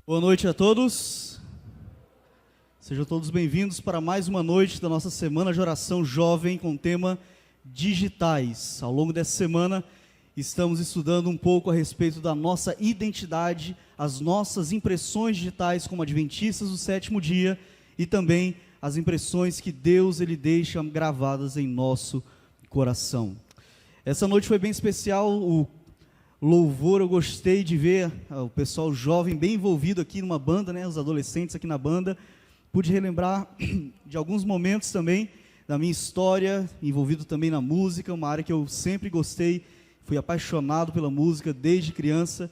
Boa noite a todos, sejam todos bem-vindos para mais uma noite da nossa Semana de Oração Jovem com o tema Digitais. Ao longo dessa semana estamos estudando um pouco a respeito da nossa identidade, as nossas impressões digitais como adventistas do sétimo dia e também as impressões que Deus ele deixa gravadas em nosso coração. Essa noite foi bem especial, o louvor, eu gostei de ver o pessoal jovem bem envolvido aqui numa banda, né, os adolescentes aqui na banda. Pude relembrar de alguns momentos também da minha história, envolvido também na música, uma área que eu sempre gostei, fui apaixonado pela música desde criança,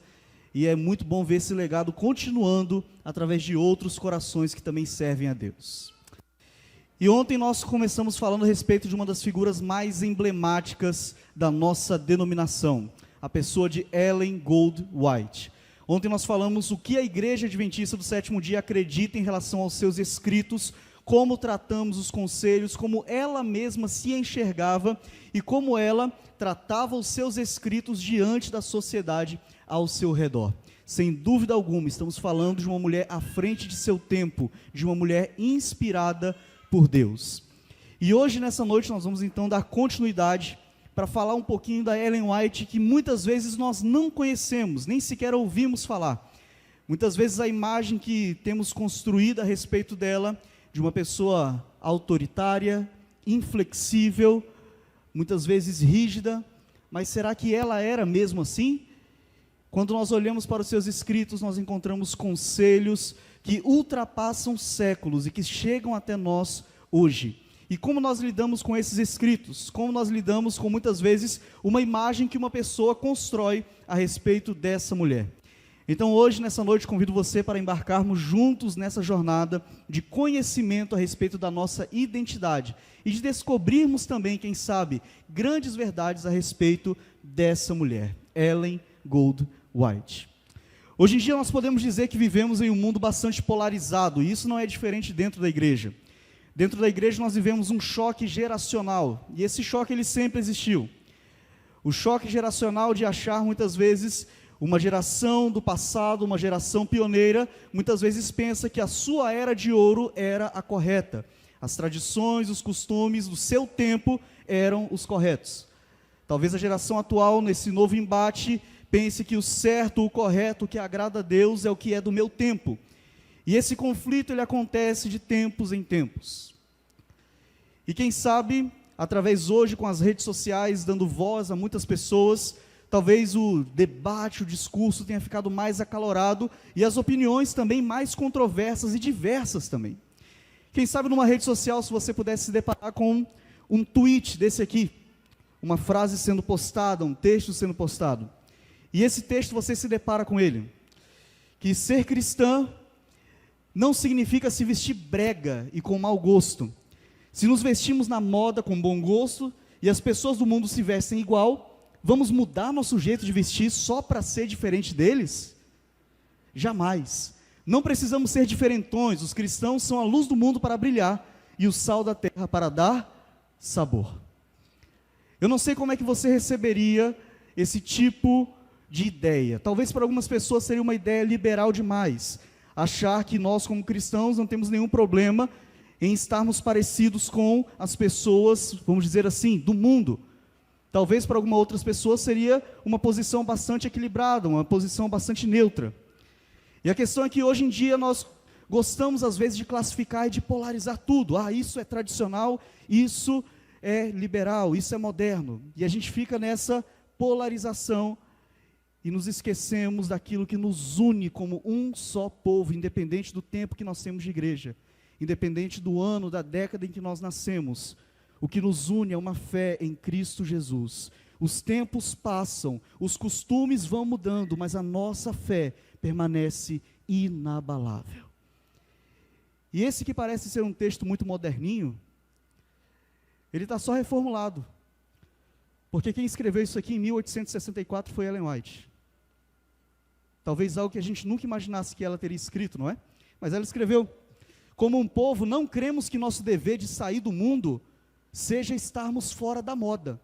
e é muito bom ver esse legado continuando através de outros corações que também servem a Deus. E ontem nós começamos falando a respeito de uma das figuras mais emblemáticas da nossa denominação, a pessoa de Ellen Gold White. Ontem nós falamos o que a Igreja Adventista do Sétimo Dia acredita em relação aos seus escritos, como tratamos os conselhos, como ela mesma se enxergava e como ela tratava os seus escritos diante da sociedade ao seu redor. Sem dúvida alguma, estamos falando de uma mulher à frente de seu tempo, de uma mulher inspirada por Deus. E hoje, nessa noite, nós vamos então dar continuidade para falar um pouquinho da Ellen White, que muitas vezes nós não conhecemos, nem sequer ouvimos falar. Muitas vezes a imagem que temos construída a respeito dela, de uma pessoa autoritária, inflexível, muitas vezes rígida, mas será que ela era mesmo assim? Quando nós olhamos para os seus escritos, nós encontramos conselhos que ultrapassam séculos e que chegam até nós hoje. E como nós lidamos com esses escritos? Como nós lidamos com, muitas vezes, uma imagem que uma pessoa constrói a respeito dessa mulher? Então hoje, nessa noite, convido você para embarcarmos juntos nessa jornada de conhecimento a respeito da nossa identidade e de descobrirmos também, quem sabe, grandes verdades a respeito dessa mulher, Ellen Gold White. Hoje em dia nós podemos dizer que vivemos em um mundo bastante polarizado, e isso não é diferente dentro da igreja. Dentro da igreja nós vivemos um choque geracional, e esse choque ele sempre existiu. O choque geracional de achar muitas vezes uma geração do passado, uma geração pioneira, muitas vezes pensa que a sua era de ouro era a correta. As tradições, os costumes do seu tempo eram os corretos. Talvez a geração atual, nesse novo embate, pense que o certo, o correto, o que agrada a Deus é o que é do meu tempo. E esse conflito ele acontece de tempos em tempos. E quem sabe, através hoje com as redes sociais, dando voz a muitas pessoas, talvez o debate, o discurso tenha ficado mais acalorado e as opiniões também mais controversas e diversas também. Quem sabe numa rede social, se você pudesse se deparar com um tweet desse aqui, uma frase sendo postada, um texto sendo postado, e esse texto você se depara com ele, que ser cristã não significa se vestir brega e com mau gosto. Se nos vestimos na moda com bom gosto e as pessoas do mundo se vestem igual, vamos mudar nosso jeito de vestir só para ser diferente deles? Jamais. Não precisamos ser diferentões, os cristãos são a luz do mundo para brilhar e o sal da terra para dar sabor. Eu não sei como é que você receberia esse tipo de ideia. Talvez para algumas pessoas seria uma ideia liberal demais, achar que nós como cristãos não temos nenhum problema em estarmos parecidos com as pessoas, vamos dizer assim, do mundo. Talvez para algumas outras pessoas seria uma posição bastante equilibrada, uma posição bastante neutra. E a questão é que hoje em dia nós gostamos às vezes de classificar e de polarizar tudo. Isso é tradicional, isso é liberal, isso é moderno. E a gente fica nessa polarização e nos esquecemos daquilo que nos une como um só povo, independente do tempo que nós temos de igreja, independente do ano, da década em que nós nascemos. O que nos une é uma fé em Cristo Jesus. Os tempos passam, os costumes vão mudando, mas a nossa fé permanece inabalável. E esse que parece ser um texto muito moderninho, ele está só reformulado. Porque quem escreveu isso aqui em 1864 foi Ellen White. Talvez algo que a gente nunca imaginasse que ela teria escrito, não é? Mas ela escreveu: como um povo, não cremos que nosso dever de sair do mundo seja estarmos fora da moda.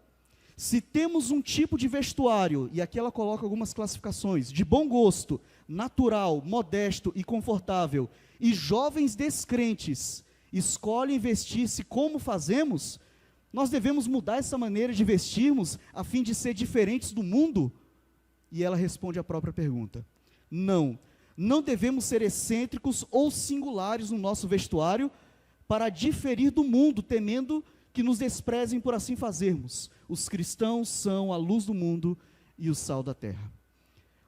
Se temos um tipo de vestuário, e aqui ela coloca algumas classificações, de bom gosto, natural, modesto e confortável, e jovens descrentes escolhem vestir-se como fazemos, nós devemos mudar essa maneira de vestirmos a fim de ser diferentes do mundo? E ela responde a própria pergunta: não, não devemos ser excêntricos ou singulares no nosso vestuário para diferir do mundo, temendo que nos desprezem por assim fazermos. Os cristãos são a luz do mundo e o sal da terra.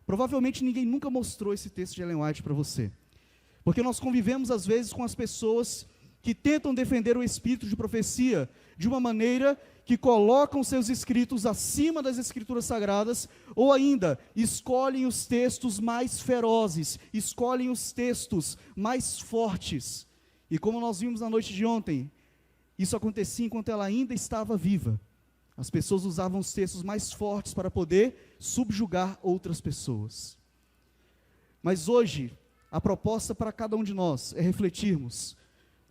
Provavelmente ninguém nunca mostrou esse texto de Ellen White para você, porque nós convivemos às vezes com as pessoas que tentam defender o espírito de profecia de uma maneira que colocam seus escritos acima das escrituras sagradas, ou ainda escolhem os textos mais ferozes, escolhem os textos mais fortes. E como nós vimos na noite de ontem, isso acontecia enquanto ela ainda estava viva. As pessoas usavam os textos mais fortes para poder subjugar outras pessoas. Mas hoje, a proposta para cada um de nós é refletirmos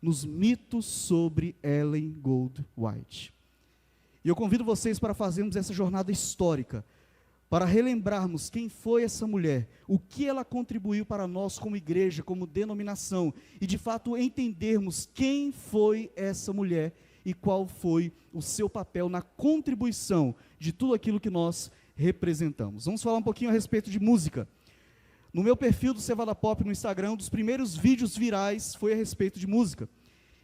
nos mitos sobre Ellen Gold White. E eu convido vocês para fazermos essa jornada histórica, para relembrarmos quem foi essa mulher, o que ela contribuiu para nós como igreja, como denominação, e de fato entendermos quem foi essa mulher e qual foi o seu papel na contribuição de tudo aquilo que nós representamos. Vamos falar um pouquinho a respeito de música. No meu perfil do Cevada Pop no Instagram, um dos primeiros vídeos virais foi a respeito de música.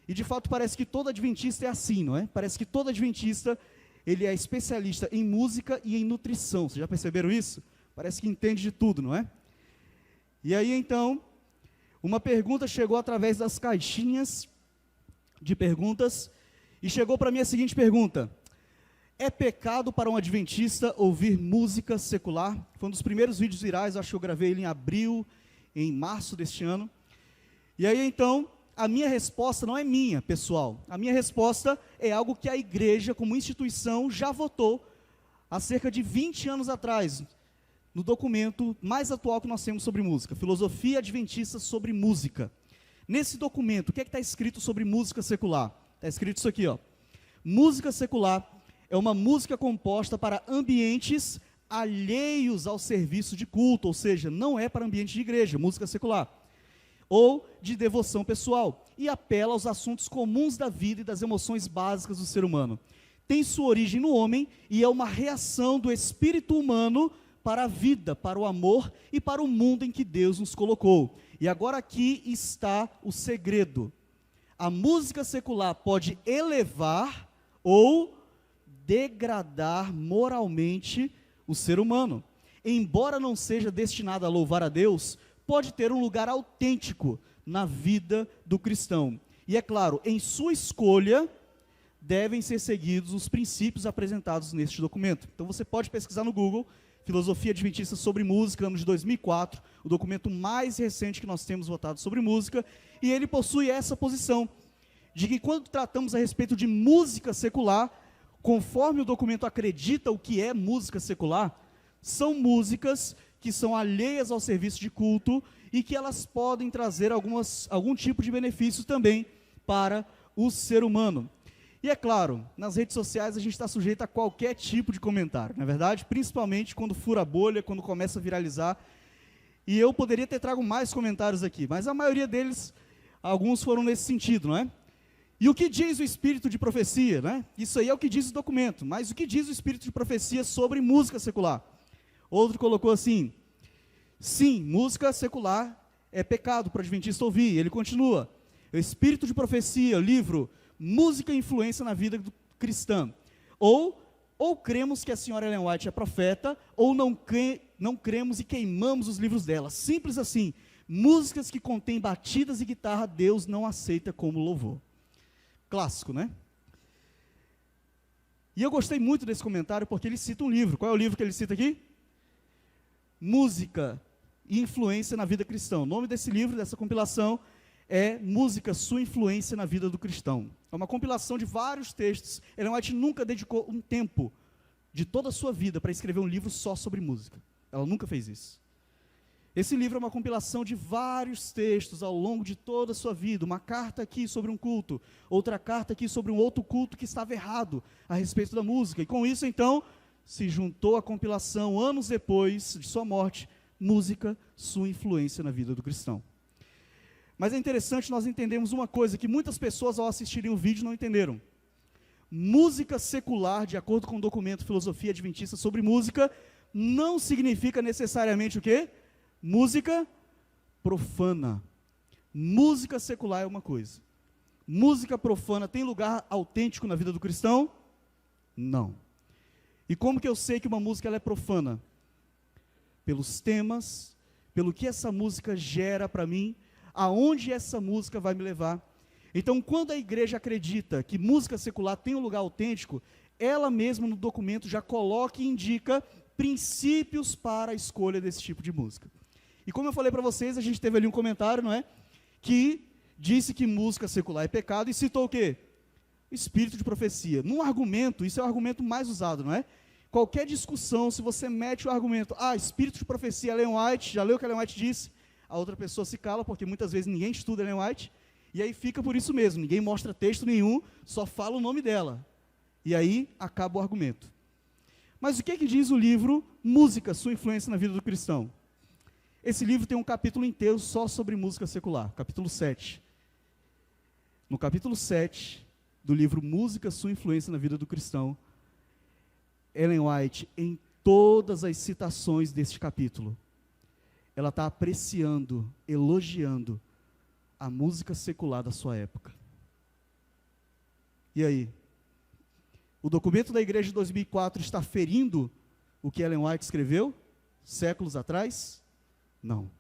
E de fato parece que todo adventista é assim, não é? Parece que todo adventista, ele é especialista em música e em nutrição. Vocês já perceberam isso? Parece que entende de tudo, não é? E aí então, uma pergunta chegou através das caixinhas de perguntas, e chegou para mim a seguinte pergunta: é pecado para um adventista ouvir música secular? Foi um dos primeiros vídeos virais, acho que eu gravei ele em abril, em março deste ano. E aí então, a minha resposta não é minha, pessoal. A minha resposta é algo que a igreja, como instituição, já votou há cerca de 20 anos atrás, no documento mais atual que nós temos sobre música, Filosofia Adventista sobre Música. Nesse documento, o que é que está escrito sobre música secular? Está escrito isso aqui, ó: música secular é uma música composta para ambientes alheios ao serviço de culto, ou seja, não é para ambiente de igreja, música secular, ou de devoção pessoal, e apela aos assuntos comuns da vida e das emoções básicas do ser humano. Tem sua origem no homem e é uma reação do espírito humano para a vida, para o amor e para o mundo em que Deus nos colocou. E agora aqui está o segredo: a música secular pode elevar ou degradar moralmente o ser humano. Embora não seja destinada a louvar a Deus, pode ter um lugar autêntico na vida do cristão. E é claro, em sua escolha, devem ser seguidos os princípios apresentados neste documento. Então você pode pesquisar no Google, Filosofia Adventista sobre Música, ano de 2004, o documento mais recente que nós temos votado sobre música, e ele possui essa posição, de que quando tratamos a respeito de música secular, conforme o documento acredita o que é música secular, são músicas que são alheias ao serviço de culto e que elas podem trazer algum tipo de benefício também para o ser humano. E é claro, nas redes sociais a gente está sujeito a qualquer tipo de comentário, não é verdade? Principalmente quando fura a bolha, quando começa a viralizar. E eu poderia ter trago mais comentários aqui, mas a maioria deles, alguns foram nesse sentido, não é? E o que diz o espírito de profecia, né? Isso aí é o que diz o documento, mas o que diz o espírito de profecia sobre música secular? Outro colocou assim: sim, música secular é pecado para o adventista ouvir. Ele continua: o espírito de profecia, livro Música e Influência na Vida do Cristã. Ou cremos que a senhora Ellen White é profeta, ou não cremos e queimamos os livros dela. Simples assim. Músicas que contêm batidas e guitarra, Deus não aceita como louvor. Clássico, né? E eu gostei muito desse comentário porque ele cita um livro. Qual é o livro que ele cita aqui? Música e Influência na Vida Cristã. O nome desse livro, dessa compilação, é Música, Sua Influência na Vida do Cristão. É uma compilação de vários textos. Ellen White nunca dedicou um tempo de toda a sua vida para escrever um livro só sobre música. Ela nunca fez isso. Esse livro é uma compilação de vários textos ao longo de toda a sua vida. Uma carta aqui sobre um culto, outra carta aqui sobre um outro culto que estava errado a respeito da música. E com isso, então, se juntou a compilação, anos depois de sua morte, Música, Sua Influência na Vida do Cristão. Mas é interessante nós entendermos uma coisa que muitas pessoas ao assistirem o vídeo não entenderam. Música secular, de acordo com o documento Filosofia Adventista sobre Música, não significa necessariamente o quê? Música profana. Música secular é uma coisa. Música profana tem lugar autêntico na vida do cristão? Não. E como que eu sei que uma música ela é profana? Pelos temas, pelo que essa música gera para mim, aonde essa música vai me levar. Então, quando a igreja acredita que música secular tem um lugar autêntico, ela mesma no documento já coloca e indica princípios para a escolha desse tipo de música. E como eu falei para vocês, a gente teve ali um comentário, não é? Que disse que música secular é pecado e citou o quê? Espírito de profecia. Num argumento, isso é o argumento mais usado, não é? Qualquer discussão, se você mete o argumento, espírito de profecia, Ellen White, já leu o que Ellen White disse? A outra pessoa se cala, porque muitas vezes ninguém estuda Ellen White, e aí fica por isso mesmo, ninguém mostra texto nenhum, só fala o nome dela. E aí acaba o argumento. Mas o que diz o livro Música, Sua Influência na Vida do Cristão? Esse livro tem um capítulo inteiro só sobre música secular, capítulo 7. No capítulo 7 do livro Música, Sua Influência na Vida do Cristão, Ellen White, em todas as citações deste capítulo, ela está apreciando, elogiando a música secular da sua época. E aí? O documento da igreja de 2004 está ferindo o que Ellen White escreveu séculos atrás? Não.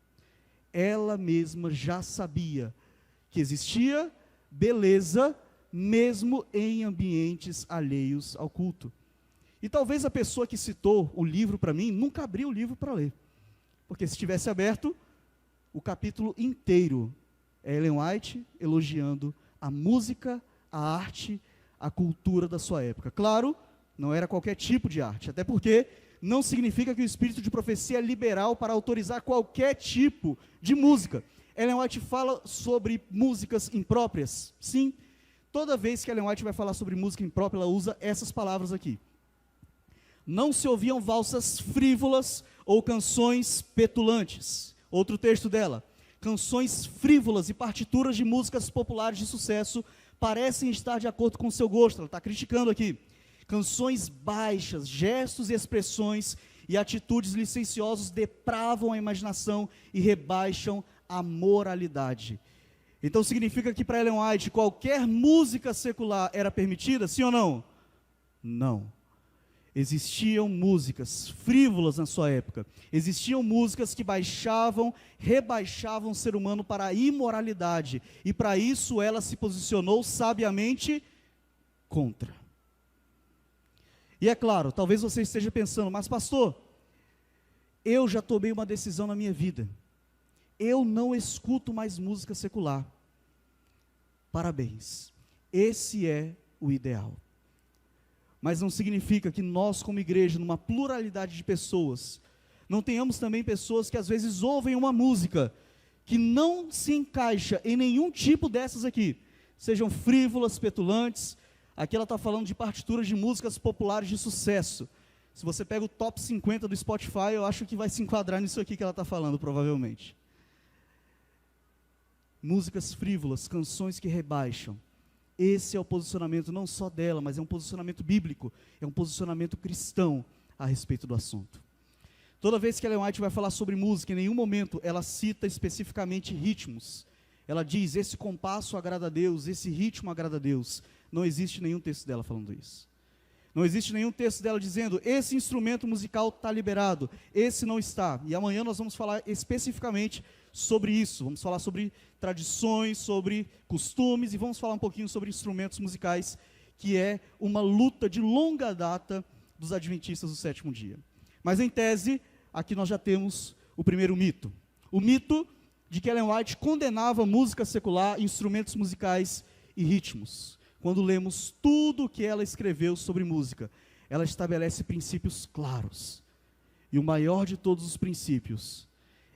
Ela mesma já sabia que existia beleza mesmo em ambientes alheios ao culto. E talvez a pessoa que citou o livro para mim nunca abriu o livro para ler. Porque se tivesse aberto, o capítulo inteiro é Ellen White elogiando a música, a arte, a cultura da sua época. Claro, não era qualquer tipo de arte, até porque não significa que o espírito de profecia é liberal para autorizar qualquer tipo de música. Ellen White fala sobre músicas impróprias? Sim. Toda vez que Ellen White vai falar sobre música imprópria, ela usa essas palavras aqui. Não se ouviam valsas frívolas ou canções petulantes. Outro texto dela. Canções frívolas e partituras de músicas populares de sucesso parecem estar de acordo com o seu gosto. Ela está criticando aqui. Canções baixas, gestos e expressões e atitudes licenciosos depravam a imaginação e rebaixam a moralidade. Então significa que para Ellen White qualquer música secular era permitida, sim ou não? Não. Existiam músicas frívolas na sua época. Existiam músicas que rebaixavam o ser humano para a imoralidade. E para isso ela se posicionou sabiamente contra. E é claro, talvez você esteja pensando, mas pastor, eu já tomei uma decisão na minha vida. Eu não escuto mais música secular. Parabéns. Esse é o ideal. Mas não significa que nós, como igreja, numa pluralidade de pessoas, não tenhamos também pessoas que às vezes ouvem uma música que não se encaixa em nenhum tipo dessas aqui, sejam frívolas, petulantes. Aqui ela está falando de partituras de músicas populares de sucesso. Se você pega o top 50 do Spotify, eu acho que vai se enquadrar nisso aqui que ela está falando, provavelmente. Músicas frívolas, canções que rebaixam. Esse é o posicionamento não só dela, mas é um posicionamento bíblico, é um posicionamento cristão a respeito do assunto. Toda vez que Ellen White vai falar sobre música, em nenhum momento ela cita especificamente ritmos. Ela diz, esse compasso agrada a Deus, esse ritmo agrada a Deus. Não existe nenhum texto dela falando isso. Não existe nenhum texto dela dizendo, esse instrumento musical está liberado, esse não está. E amanhã nós vamos falar especificamente sobre isso. Vamos falar sobre tradições, sobre costumes, e vamos falar um pouquinho sobre instrumentos musicais, que é uma luta de longa data dos adventistas do sétimo dia. Mas em tese, aqui nós já temos o primeiro mito. O mito de que Ellen White condenava música secular, instrumentos musicais e ritmos. Quando lemos tudo o que ela escreveu sobre música, ela estabelece princípios claros. E o maior de todos os princípios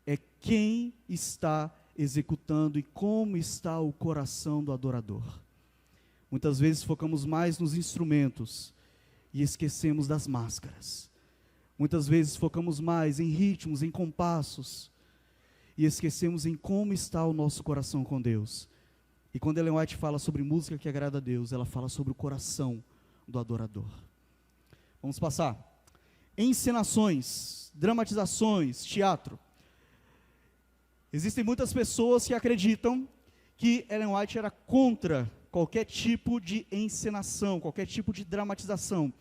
é quem está executando e como está o coração do adorador. Muitas vezes focamos mais nos instrumentos e esquecemos das máscaras. Muitas vezes focamos mais em ritmos, em compassos, e esquecemos em como está o nosso coração com Deus. E quando Ellen White fala sobre música que agrada a Deus, ela fala sobre o coração do adorador. Vamos passar. Encenações, dramatizações, teatro. Existem muitas pessoas que acreditam que Ellen White era contra qualquer tipo de encenação, qualquer tipo de dramatização.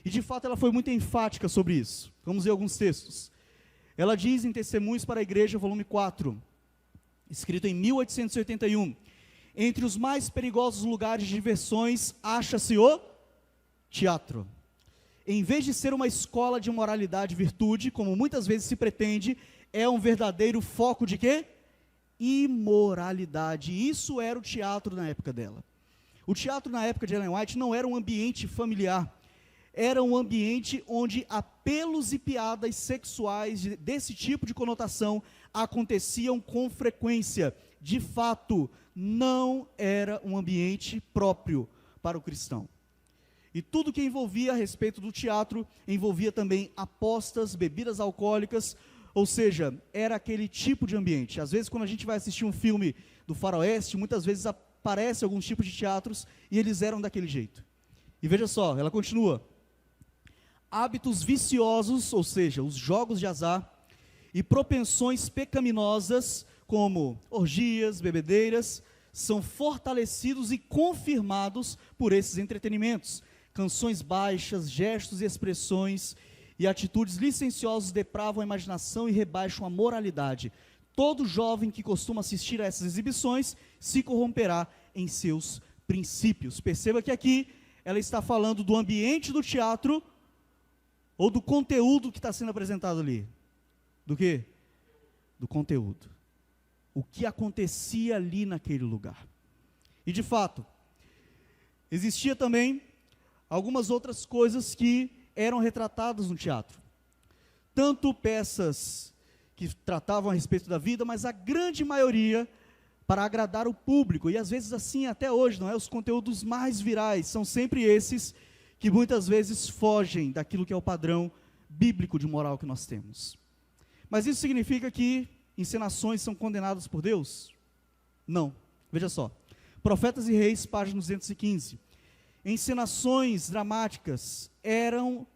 E de fato ela foi muito enfática sobre isso. Vamos ver alguns textos. Ela diz em Testemunhos para a Igreja, volume 4, escrito em 1881, entre os mais perigosos lugares de diversões, acha-se o teatro. Em vez de ser uma escola de moralidade e virtude, como muitas vezes se pretende, é um verdadeiro foco de quê? Imoralidade. Isso era o teatro na época dela. O teatro na época de Ellen White não era um ambiente familiar, era um ambiente onde apelos e piadas sexuais desse tipo de conotação aconteciam com frequência. De fato, não era um ambiente próprio para o cristão. E tudo que envolvia a respeito do teatro, envolvia também apostas, bebidas alcoólicas, ou seja, era aquele tipo de ambiente. Às vezes quando a gente vai assistir um filme do faroeste, muitas vezes aparecem alguns tipos de teatros, e eles eram daquele jeito. E veja só, ela continua. Hábitos viciosos, ou seja, os jogos de azar, e propensões pecaminosas, como orgias, bebedeiras, são fortalecidos e confirmados por esses entretenimentos. Canções baixas, gestos e expressões e atitudes licenciosas depravam a imaginação e rebaixam a moralidade. Todo jovem que costuma assistir a essas exibições se corromperá em seus princípios. Perceba que aqui ela está falando do ambiente do teatro ou do conteúdo que está sendo apresentado ali. Do quê? Do conteúdo. O que acontecia ali naquele lugar. E de fato, existia também algumas outras coisas que eram retratadas no teatro. Tanto peças que tratavam a respeito da vida, mas a grande maioria para agradar o público. E às vezes assim até hoje, não é? Os conteúdos mais virais são sempre esses que muitas vezes fogem daquilo que é o padrão bíblico de moral que nós temos. Mas isso significa que encenações são condenadas por Deus? Não. Veja só. Profetas e Reis, página 215. Encenações dramáticas eram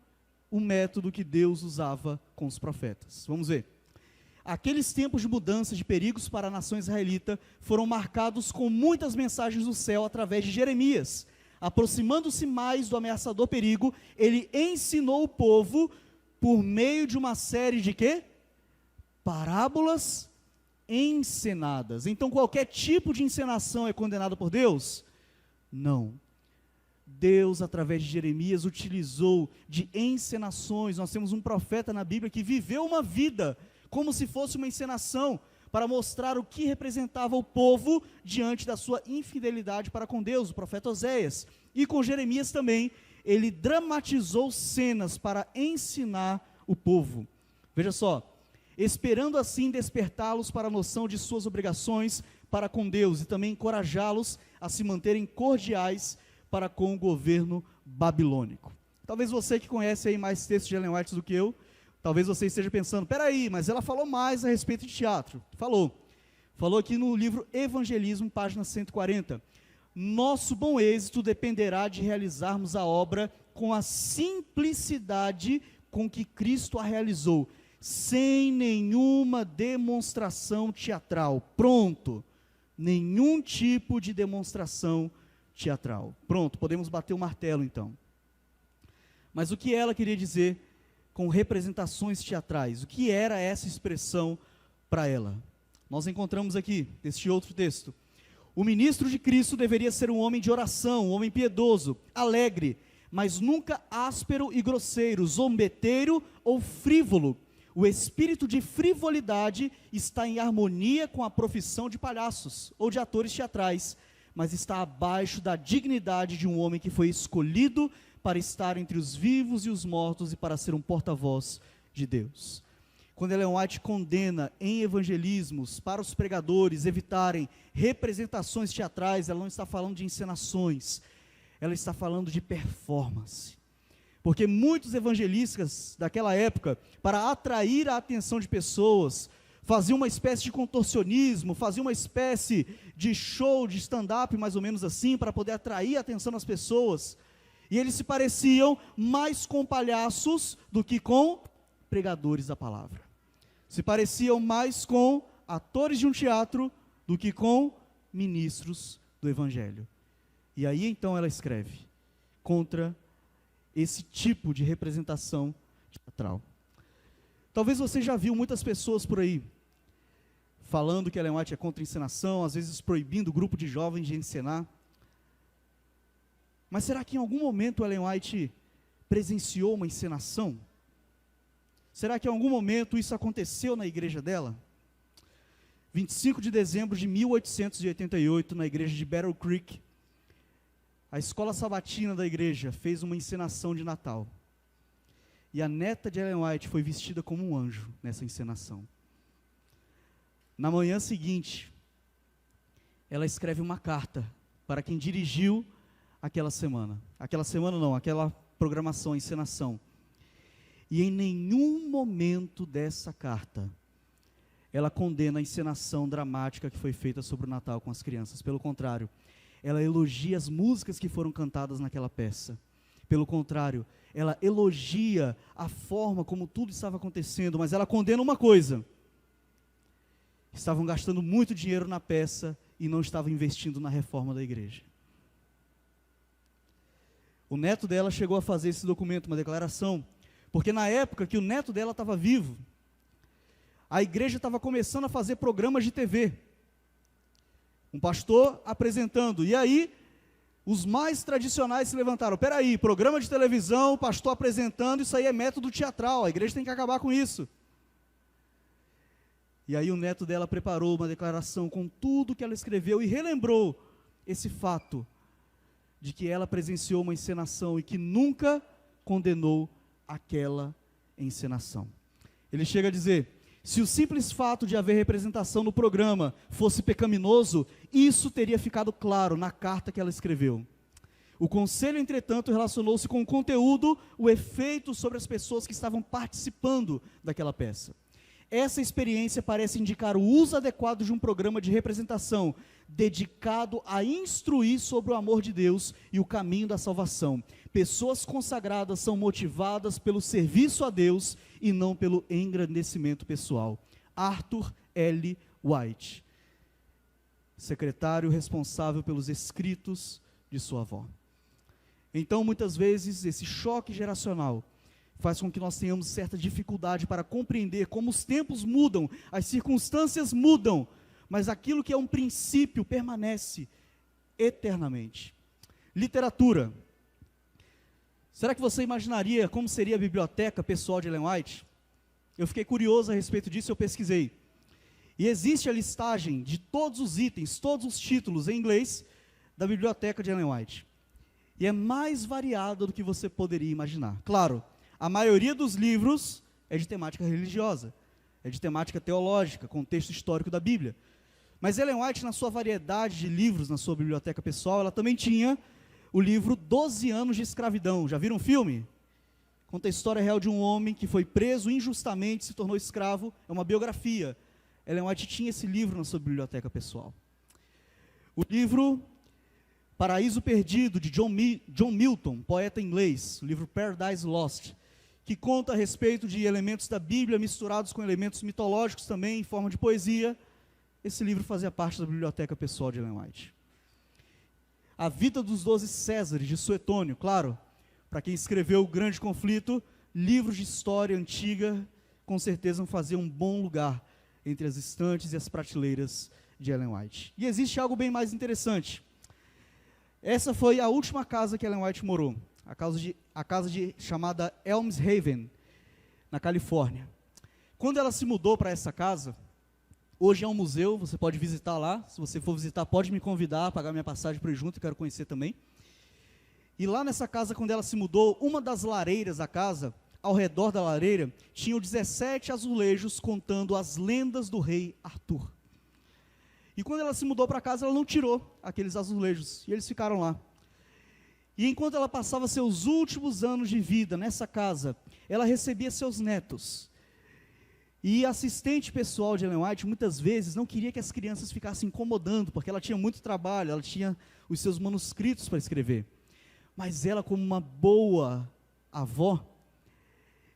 o método que Deus usava com os profetas. Vamos ver. Aqueles tempos de mudança, de perigos para a nação israelita, foram marcados com muitas mensagens do céu através de Jeremias. Aproximando-se mais do ameaçador perigo, ele ensinou o povo por meio de uma série de quê? Parábolas encenadas. Então qualquer tipo de encenação é condenado por Deus? Não. Deus, através de Jeremias, utilizou de encenações. Nós temos um profeta na Bíblia que viveu uma vida como se fosse uma encenação, para mostrar o que representava o povo diante da sua infidelidade para com Deus, o profeta Oséias. E com Jeremias também, ele dramatizou cenas para ensinar o povo. Veja só, esperando assim despertá-los para a noção de suas obrigações para com Deus e também encorajá-los a se manterem cordiais para com o governo babilônico. Talvez você que conhece aí mais textos de Ellen White do que eu, talvez você esteja pensando, peraí, mas ela falou mais a respeito de teatro. Falou aqui no livro Evangelismo, página 140. Nosso bom êxito dependerá de realizarmos a obra com a simplicidade com que Cristo a realizou, sem nenhuma demonstração teatral. Pronto. Nenhum tipo de demonstração teatral. Pronto, podemos bater o martelo então. Mas o que ela queria dizer com representações teatrais? O que era essa expressão para ela? Nós encontramos aqui, neste outro texto. O ministro de Cristo deveria ser um homem de oração, um homem piedoso, alegre, mas nunca áspero e grosseiro, zombeteiro ou frívolo. O espírito de frivolidade está em harmonia com a profissão de palhaços ou de atores teatrais, mas está abaixo da dignidade de um homem que foi escolhido para estar entre os vivos e os mortos e para ser um porta-voz de Deus. quando Ellen White condena em evangelismos para os pregadores evitarem representações teatrais, ela não está falando de encenações, ela está falando de performance. Porque muitos evangelistas daquela época, para atrair a atenção de pessoas, faziam uma espécie de contorcionismo, faziam uma espécie de show, de stand-up, mais ou menos assim, para poder atrair a atenção das pessoas. E eles se pareciam mais com palhaços do que com pregadores da palavra. Se pareciam mais com atores de um teatro do que com ministros do evangelho. E aí então ela escreve contra esse tipo de representação teatral. Talvez você já viu muitas pessoas por aí falando que Ellen White é contra a encenação, às vezes proibindo o grupo de jovens de encenar. Mas será que em algum momento Ellen White presenciou uma encenação? Será que em algum momento isso aconteceu na igreja dela? 25 de dezembro de 1888, na igreja de Battle Creek, a escola sabatina da igreja fez uma encenação de Natal. E a neta de Ellen White foi vestida como um anjo nessa encenação. Na manhã seguinte, ela escreve uma carta para quem dirigiu aquela semana. Aquela semana não, aquela programação, a encenação. E em nenhum momento dessa carta, ela condena a encenação dramática que foi feita sobre o Natal com as crianças. Pelo contrário, ela elogia as músicas que foram cantadas naquela peça. Pelo contrário, ela elogia a forma como tudo estava acontecendo, mas ela condena uma coisa: estavam gastando muito dinheiro na peça e não estavam investindo na reforma da igreja. O neto dela chegou a fazer esse documento, uma declaração, porque na época que o neto dela estava vivo, a igreja estava começando a fazer programas de TV. Um pastor apresentando, e aí os mais tradicionais se levantaram: peraí, programa de televisão, pastor apresentando, isso aí é método teatral, a igreja tem que acabar com isso. E aí o neto dela preparou uma declaração com tudo que ela escreveu e relembrou esse fato de que ela presenciou uma encenação e que nunca condenou aquela encenação. Ele chega a dizer: se o simples fato de haver representação no programa fosse pecaminoso, isso teria ficado claro na carta que ela escreveu. O conselho, entretanto, relacionou-se com o conteúdo, o efeito sobre as pessoas que estavam participando daquela peça. Essa experiência parece indicar o uso adequado de um programa de representação, dedicado a instruir sobre o amor de Deus e o caminho da salvação. Pessoas consagradas são motivadas pelo serviço a Deus e não pelo engrandecimento pessoal. Arthur L. White, secretário responsável pelos escritos de sua avó. Então, muitas vezes, esse choque geracional faz com que nós tenhamos certa dificuldade para compreender como os tempos mudam, as circunstâncias mudam, mas aquilo que é um princípio permanece eternamente. Literatura. Será que você imaginaria como seria a biblioteca pessoal de Ellen White? Eu fiquei curioso a respeito disso, eu pesquisei. E existe a listagem de todos os itens, todos os títulos em inglês da biblioteca de Ellen White. E é mais variada do que você poderia imaginar. Claro, a maioria dos livros é de temática religiosa, é de temática teológica, contexto histórico da Bíblia. Mas Ellen White, na sua variedade de livros, na sua biblioteca pessoal, ela também tinha o livro 12 anos de escravidão. Já viram um filme? Conta a história real de um homem que foi preso injustamente, se tornou escravo, é uma biografia. Ellen White tinha esse livro na sua biblioteca pessoal. O livro Paraíso Perdido, de John Milton, poeta inglês, o livro Paradise Lost, que conta a respeito de elementos da Bíblia misturados com elementos mitológicos também, em forma de poesia. Esse livro fazia parte da biblioteca pessoal de Ellen White. A Vida dos 12 Césares, de Suetônio, claro, para quem escreveu O Grande Conflito, livros de história antiga, com certeza faziam um bom lugar entre as estantes e as prateleiras de Ellen White. E existe algo bem mais interessante. Essa foi a última casa que Ellen White morou, a casa chamada Elms Haven, na Califórnia. Quando ela se mudou para essa casa, hoje é um museu, você pode visitar lá. Se você for visitar, pode me convidar, pagar minha passagem para ir junto, quero conhecer também. E lá nessa casa, quando ela se mudou, uma das lareiras da casa ao redor da lareira tinham 17 azulejos contando as lendas do rei Arthur. E quando ela se mudou para casa, ela não tirou aqueles azulejos, e eles ficaram lá. E enquanto ela passava seus últimos anos de vida nessa casa, ela recebia seus netos. E a assistente pessoal de Ellen White, muitas vezes, não queria que as crianças ficassem incomodando, porque ela tinha muito trabalho, ela tinha os seus manuscritos para escrever. Mas ela, como uma boa avó,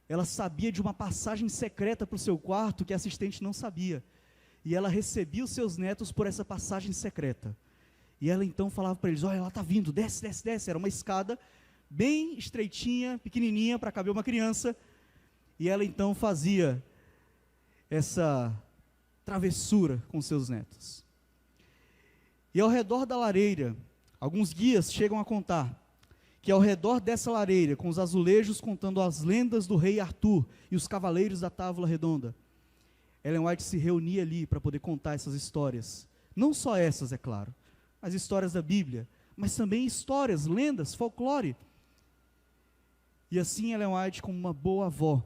ela sabia de uma passagem secreta para o seu quarto que a assistente não sabia. E ela recebia os seus netos por essa passagem secreta. E ela então falava para eles, olha, ela está vindo, desce, desce, desce. Era uma escada bem estreitinha, pequenininha, para caber uma criança. E ela então fazia essa travessura com seus netos. E ao redor da lareira, alguns guias chegam a contar que ao redor dessa lareira, com os azulejos contando as lendas do rei Arthur e os cavaleiros da Távola Redonda, Ellen White se reunia ali para poder contar essas histórias. Não só essas, é claro, as histórias da Bíblia, mas também histórias, lendas, folclore. E assim Ellen White, como uma boa avó,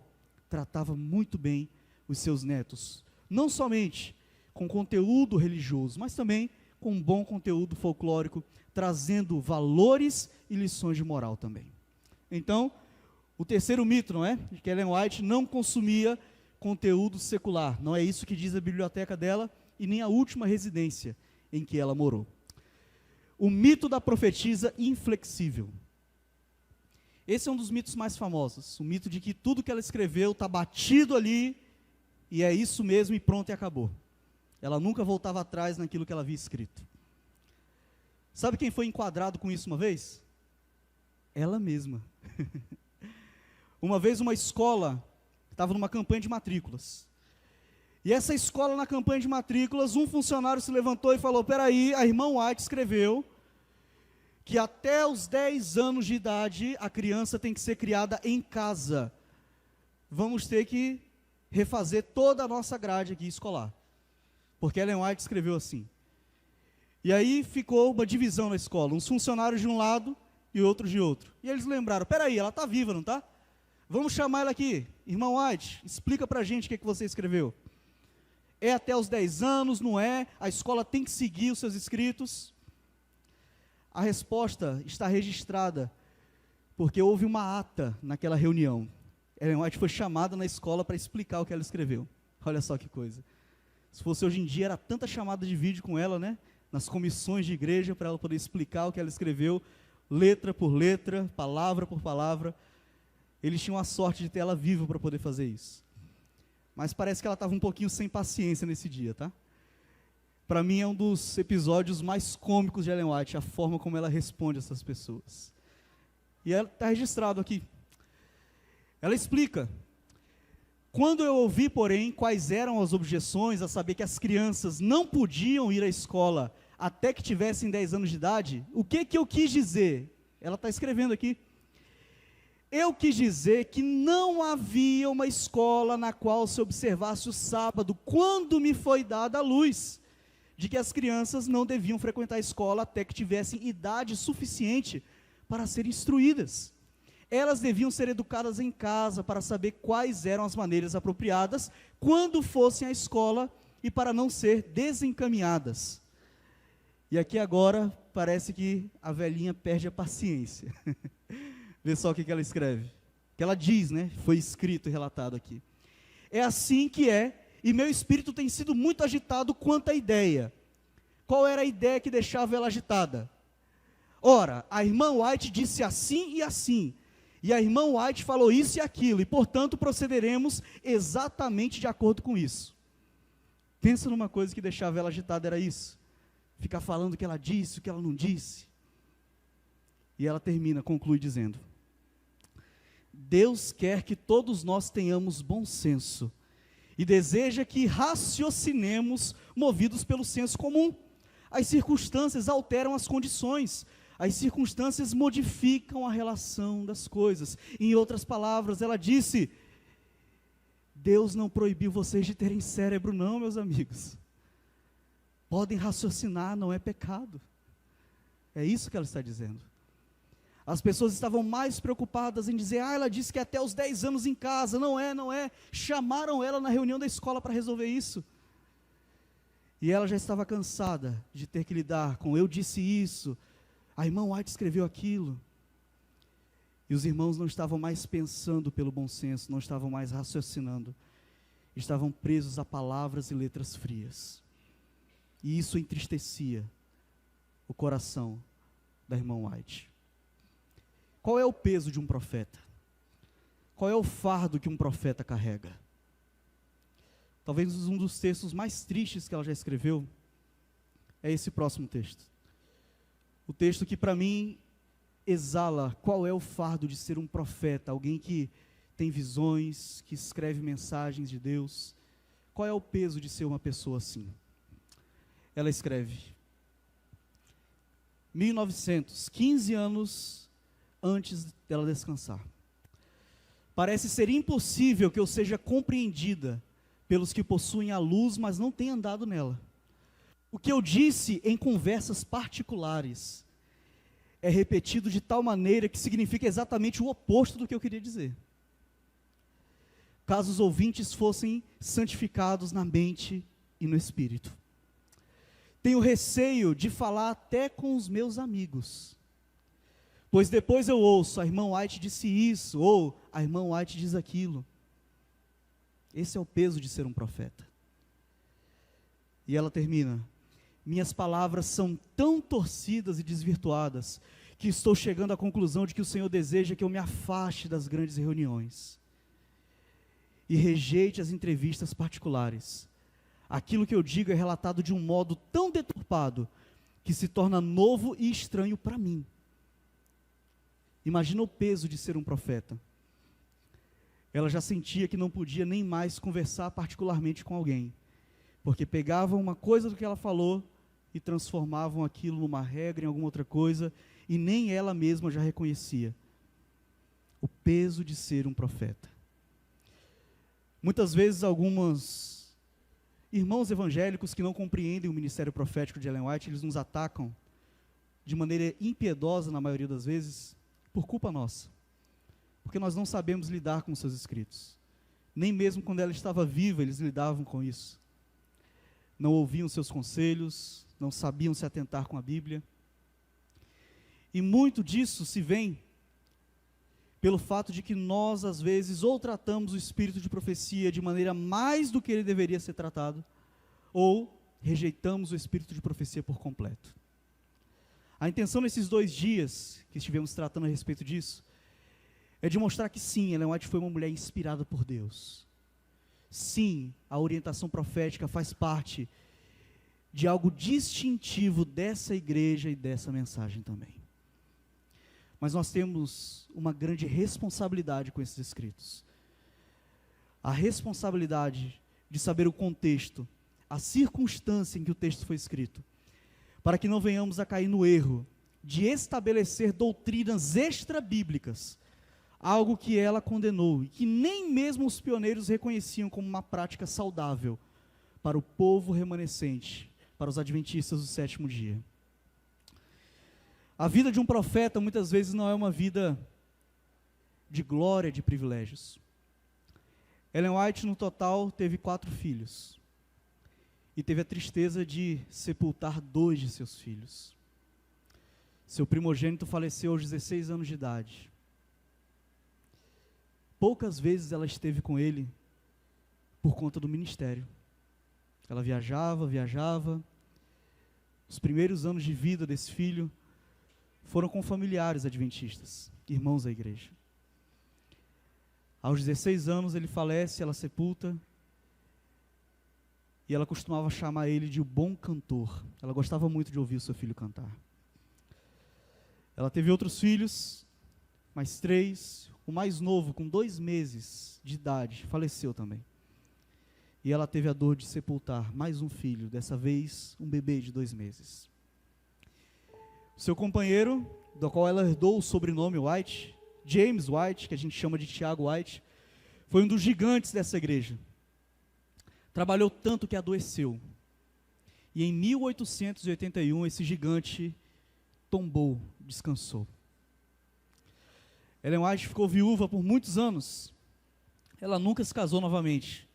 tratava muito bem os seus netos, não somente com conteúdo religioso, mas também com um bom conteúdo folclórico, trazendo valores e lições de moral também. Então, o terceiro mito, não é? De que Ellen White não consumia conteúdo secular. Não é isso que diz a biblioteca dela e nem a última residência em que ela morou. O mito da profetisa inflexível. Esse é um dos mitos mais famosos. O mito de que tudo que ela escreveu está batido ali e é isso mesmo e pronto e acabou. Ela nunca voltava atrás naquilo que ela havia escrito. Sabe quem foi enquadrado com isso uma vez? Ela mesma. Uma vez uma escola estava numa campanha de matrículas. E essa escola, na campanha de matrículas, um funcionário se levantou e falou, peraí, a irmã White escreveu que até os 10 anos de idade a criança tem que ser criada em casa. Vamos ter que refazer toda a nossa grade aqui escolar. Porque Ellen White escreveu assim. E aí ficou uma divisão na escola, uns funcionários de um lado e outros de outro. E eles lembraram, peraí, ela está viva, não está? Vamos chamar ela aqui. Irmã White, explica para a gente o que você escreveu. É até os 10 anos, não é? A escola tem que seguir os seus escritos. A resposta está registrada, porque houve uma ata naquela reunião. Ellen White foi chamada na escola para explicar o que ela escreveu. Olha só que coisa. Se fosse hoje em dia, era tanta chamada de vídeo com ela, né? Nas comissões de igreja, para ela poder explicar o que ela escreveu, letra por letra, palavra por palavra. Eles tinham a sorte de ter ela viva para poder fazer isso. Mas parece que ela estava um pouquinho sem paciência nesse dia, tá? Para mim é um dos episódios mais cômicos de Ellen White, a forma como ela responde a essas pessoas. E ela está registrado aqui. Ela explica. Quando eu ouvi, porém, quais eram as objeções a saber que as crianças não podiam ir à escola até que tivessem 10 anos de idade, o que eu quis dizer? Ela está escrevendo aqui. Eu quis dizer que não havia uma escola na qual se observasse o sábado, quando me foi dada a luz, de que as crianças não deviam frequentar a escola até que tivessem idade suficiente para serem instruídas. Elas deviam ser educadas em casa para saber quais eram as maneiras apropriadas quando fossem à escola e para não ser desencaminhadas. E aqui agora parece que a velhinha perde a paciência. Vê só o que ela escreve. Que ela diz, né? Foi escrito e relatado aqui. É assim que é, e meu espírito tem sido muito agitado quanto à ideia. Qual era a ideia que deixava ela agitada? Ora, a irmã White disse assim e assim. E a irmã White falou isso e aquilo, e portanto procederemos exatamente de acordo com isso. Pensa numa coisa que deixava ela agitada, era isso. Ficar falando o que ela disse, o que ela não disse. E ela termina, conclui dizendo: Deus quer que todos nós tenhamos bom senso, e deseja que raciocinemos movidos pelo senso comum. As circunstâncias alteram as condições, as circunstâncias modificam a relação das coisas. Em outras palavras, ela disse: Deus não proibiu vocês de terem cérebro não, meus amigos. Podem raciocinar, não é pecado. É isso que ela está dizendo. As pessoas estavam mais preocupadas em dizer, ela disse que até os 10 anos em casa, não é. Chamaram ela na reunião da escola para resolver isso. E ela já estava cansada de ter que lidar com, eu disse isso, a irmã White escreveu aquilo. E os irmãos não estavam mais pensando pelo bom senso, não estavam mais raciocinando. Estavam presos a palavras e letras frias. E isso entristecia o coração da irmã White. Qual é o peso de um profeta? Qual é o fardo que um profeta carrega? Talvez um dos textos mais tristes que ela já escreveu é esse próximo texto. O texto que para mim exala qual é o fardo de ser um profeta, alguém que tem visões, que escreve mensagens de Deus. Qual é o peso de ser uma pessoa assim? Ela escreve, 1900, 15 anos antes dela descansar. Parece ser impossível que eu seja compreendida pelos que possuem a luz, mas não têm andado nela. O que eu disse em conversas particulares é repetido de tal maneira que significa exatamente o oposto do que eu queria dizer. Caso os ouvintes fossem santificados na mente e no espírito. Tenho receio de falar até com os meus amigos, pois depois eu ouço, a irmã White disse isso, ou a irmã White diz aquilo. Esse é o peso de ser um profeta. E ela termina, minhas palavras são tão torcidas e desvirtuadas, que estou chegando à conclusão de que o Senhor deseja que eu me afaste das grandes reuniões, e rejeite as entrevistas particulares. Aquilo que eu digo é relatado de um modo tão deturpado, que se torna novo e estranho para mim. Imagina o peso de ser um profeta. Ela já sentia que não podia nem mais conversar particularmente com alguém, porque pegavam uma coisa do que ela falou e transformavam aquilo numa regra, em alguma outra coisa, e nem ela mesma já reconhecia. O peso de ser um profeta. Muitas vezes alguns irmãos evangélicos que não compreendem o ministério profético de Ellen White, eles nos atacam de maneira impiedosa, na maioria das vezes, por culpa nossa. Porque nós não sabemos lidar com os seus escritos. Nem mesmo quando ela estava viva, eles lidavam com isso. Não ouviam seus conselhos, não sabiam se atentar com a Bíblia. E muito disso se vem pelo fato de que nós, às vezes, ou tratamos o espírito de profecia de maneira mais do que ele deveria ser tratado, ou rejeitamos o espírito de profecia por completo. A intenção nesses 2 dias que estivemos tratando a respeito disso, é de mostrar que sim, Ellen White foi uma mulher inspirada por Deus. Sim, a orientação profética faz parte de algo distintivo dessa igreja e dessa mensagem também. Mas nós temos uma grande responsabilidade com esses escritos. A responsabilidade de saber o contexto, a circunstância em que o texto foi escrito, para que não venhamos a cair no erro de estabelecer doutrinas extra-bíblicas, algo que ela condenou e que nem mesmo os pioneiros reconheciam como uma prática saudável para o povo remanescente, para os adventistas do 7º dia. A vida de um profeta muitas vezes não é uma vida de glória, de privilégios. Ellen White, no total, teve 4 filhos. E teve a tristeza de sepultar 2 de seus filhos. Seu primogênito faleceu aos 16 anos de idade. Poucas vezes ela esteve com ele por conta do ministério. Ela viajava. Os primeiros anos de vida desse filho foram com familiares adventistas, irmãos da igreja. Aos 16 anos ele falece, ela sepulta, e ela costumava chamar ele de o bom cantor. Ela gostava muito de ouvir o seu filho cantar. Ela teve outros filhos, mais 3, o mais novo, com 2 meses de idade, faleceu também. E ela teve a dor de sepultar mais um filho, dessa vez um bebê de 2 meses. Seu companheiro, do qual ela herdou o sobrenome White, James White, que a gente chama de Tiago White, foi um dos gigantes dessa igreja. Trabalhou tanto que adoeceu. E em 1881, esse gigante tombou, descansou. Ellen White ficou viúva por muitos anos. Ela nunca se casou novamente.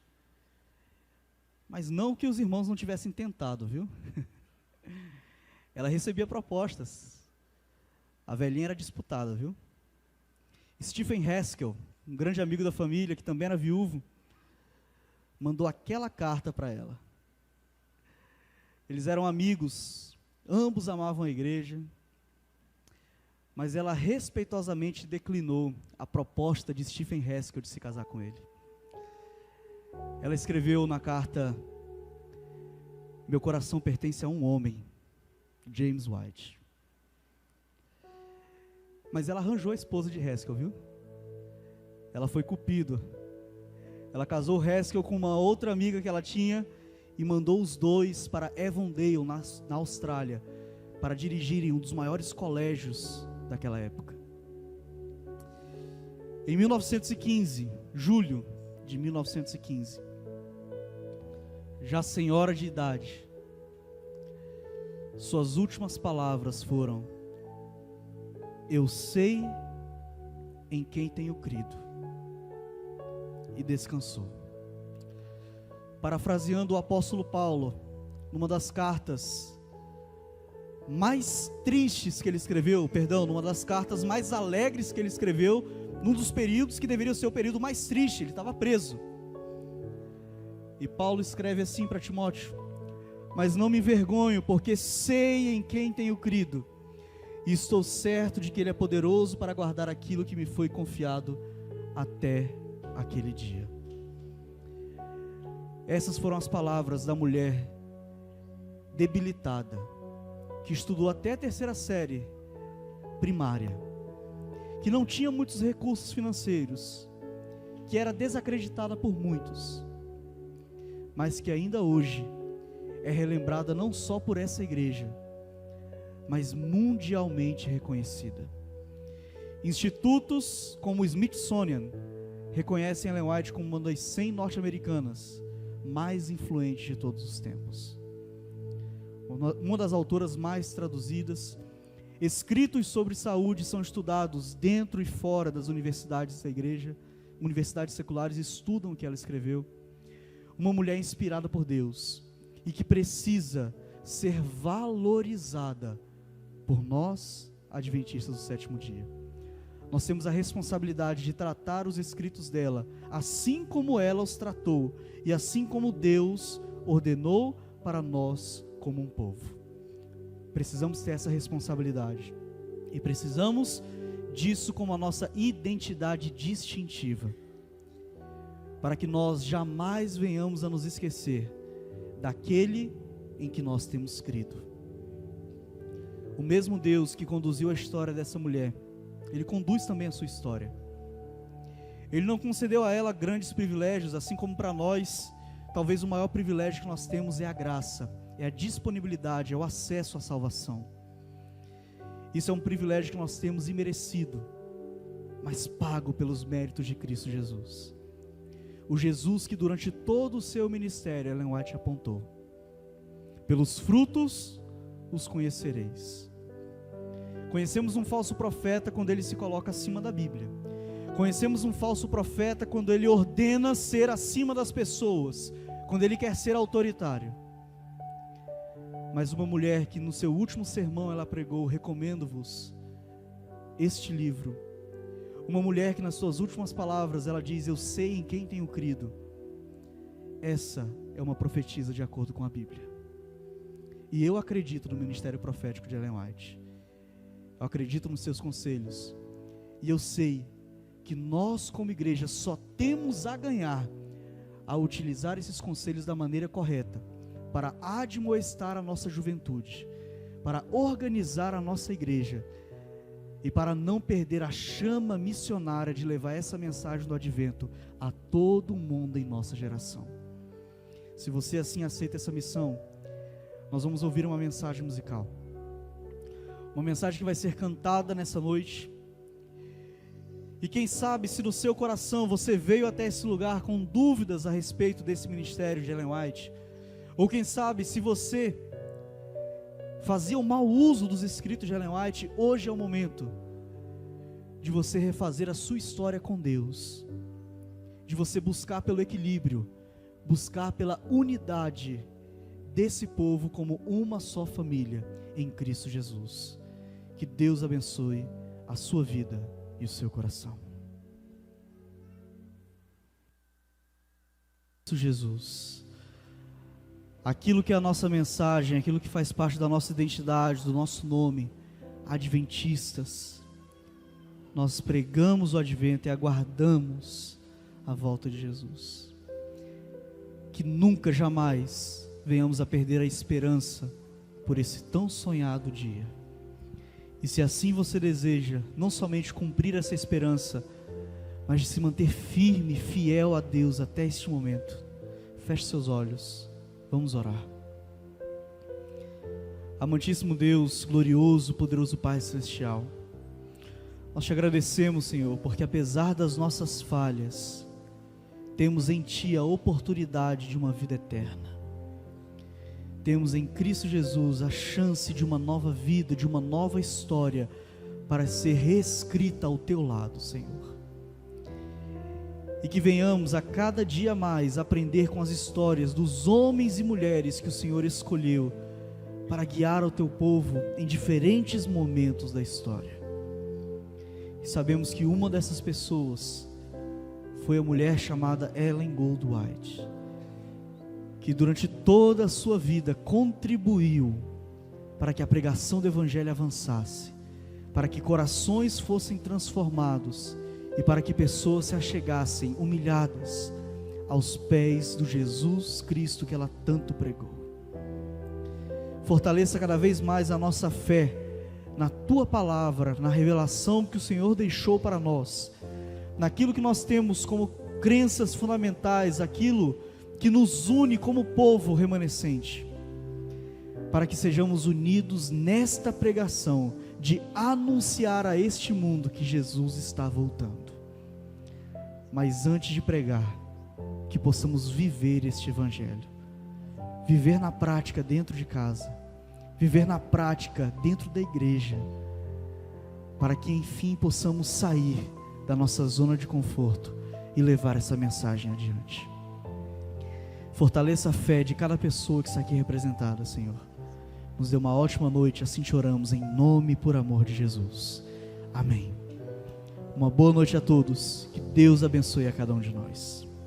Mas não que os irmãos não tivessem tentado, viu? Ela recebia propostas. A velhinha era disputada, viu? Stephen Haskell, um grande amigo da família, que também era viúvo, mandou aquela carta para ela. Eles eram amigos, ambos amavam a igreja, mas ela respeitosamente declinou a proposta de Stephen Haskell de se casar com ele. Ela escreveu na carta: meu coração pertence a um homem, James White. Mas ela arranjou a esposa de Haskell, viu? Ela foi Cupido. Ela casou Haskell com uma outra amiga que ela tinha e mandou os dois para Avondale, na Austrália, para dirigirem um dos maiores colégios daquela época. Em 1915, julho de 1915, já senhora de idade, suas últimas palavras foram: eu sei em quem tenho crido, e descansou. Parafraseando o apóstolo Paulo, numa das cartas mais tristes que ele escreveu, numa das cartas mais alegres que ele escreveu, num dos períodos que deveria ser o período mais triste, ele estava preso. E Paulo escreve assim para Timóteo: mas não me envergonho, porque sei em quem tenho crido, e estou certo de que Ele é poderoso para guardar aquilo que me foi confiado até aquele dia. Essas foram as palavras da mulher debilitada, que estudou até a 3ª série primária, que não tinha muitos recursos financeiros, que era desacreditada por muitos, mas que ainda hoje é relembrada não só por essa igreja, mas mundialmente reconhecida. Institutos como o Smithsonian reconhecem Ellen White como uma das 100 norte-americanas mais influentes de todos os tempos. Uma das autoras mais traduzidas. Escritos sobre saúde são estudados dentro e fora das universidades da igreja. Universidades seculares estudam o que ela escreveu. Uma mulher inspirada por Deus e que precisa ser valorizada por nós, adventistas do 7º dia. Nós temos a responsabilidade de tratar os escritos dela assim como ela os tratou e assim como Deus ordenou para nós como um povo. Precisamos ter essa responsabilidade e precisamos disso como a nossa identidade distintiva, para que nós jamais venhamos a nos esquecer daquele em que nós temos crido. O mesmo Deus que conduziu a história dessa mulher, Ele conduz também a sua história. Ele não concedeu a ela grandes privilégios, assim como para nós, talvez o maior privilégio que nós temos é a graça, é a disponibilidade, é o acesso à salvação. Isso é um privilégio que nós temos imerecido, mas pago pelos méritos de Cristo Jesus. O Jesus que durante todo o seu ministério Ellen White apontou: pelos frutos os conhecereis. Conhecemos um falso profeta quando ele se coloca acima da Bíblia. Conhecemos um falso profeta quando ele ordena ser acima das pessoas, quando ele quer ser autoritário. Mas uma mulher que no seu último sermão ela pregou: recomendo-vos este livro. Uma mulher que nas suas últimas palavras ela diz: eu sei em quem tenho crido. Essa é uma profetisa de acordo com a Bíblia. E eu acredito no ministério profético de Ellen White. Eu acredito nos seus conselhos. E eu sei que nós como igreja só temos a ganhar a utilizar esses conselhos da maneira correta, para admoestar a nossa juventude, para organizar a nossa igreja e para não perder a chama missionária de levar essa mensagem do advento a todo mundo em nossa geração. Se você assim aceita essa missão, nós vamos ouvir uma mensagem musical, uma mensagem que vai ser cantada nessa noite. E quem sabe se no seu coração você veio até esse lugar com dúvidas a respeito desse ministério de Ellen White, ou quem sabe se você fazia um mau uso dos escritos de Ellen White, hoje é o momento de você refazer a sua história com Deus, de você buscar pelo equilíbrio, buscar pela unidade desse povo como uma só família em Cristo Jesus. Que Deus abençoe a sua vida e o seu coração. Jesus, aquilo que é a nossa mensagem, aquilo que faz parte da nossa identidade, do nosso nome, adventistas, nós pregamos o advento e aguardamos a volta de Jesus. Que nunca, jamais venhamos a perder a esperança por esse tão sonhado dia. E se assim você deseja, não somente cumprir essa esperança, mas de se manter firme, fiel a Deus até este momento, feche seus olhos, vamos orar. Amantíssimo Deus, glorioso, poderoso Pai Celestial, nós te agradecemos, Senhor, porque apesar das nossas falhas, temos em Ti a oportunidade de uma vida eterna. Temos em Cristo Jesus a chance de uma nova vida, de uma nova história, para ser reescrita ao Teu lado, Senhor. E que venhamos a cada dia mais aprender com as histórias dos homens e mulheres que o Senhor escolheu para guiar o Teu povo em diferentes momentos da história. E sabemos que uma dessas pessoas foi a mulher chamada Ellen Goldwhite, que durante toda a sua vida contribuiu para que a pregação do Evangelho avançasse, para que corações fossem transformados e para que pessoas se achegassem humilhadas aos pés do Jesus Cristo que ela tanto pregou. Fortaleça cada vez mais a nossa fé na Tua palavra, na revelação que o Senhor deixou para nós, naquilo que nós temos como crenças fundamentais, aquilo que nos une como povo remanescente, para que sejamos unidos nesta pregação de anunciar a este mundo que Jesus está voltando. Mas antes de pregar, que possamos viver este Evangelho, viver na prática dentro de casa, viver na prática dentro da igreja, para que enfim possamos sair da nossa zona de conforto e levar essa mensagem adiante. Fortaleça a fé de cada pessoa que está aqui representada, Senhor. Nos dê uma ótima noite, assim te oramos em nome e por amor de Jesus. Amém. Uma boa noite a todos, que Deus abençoe a cada um de nós.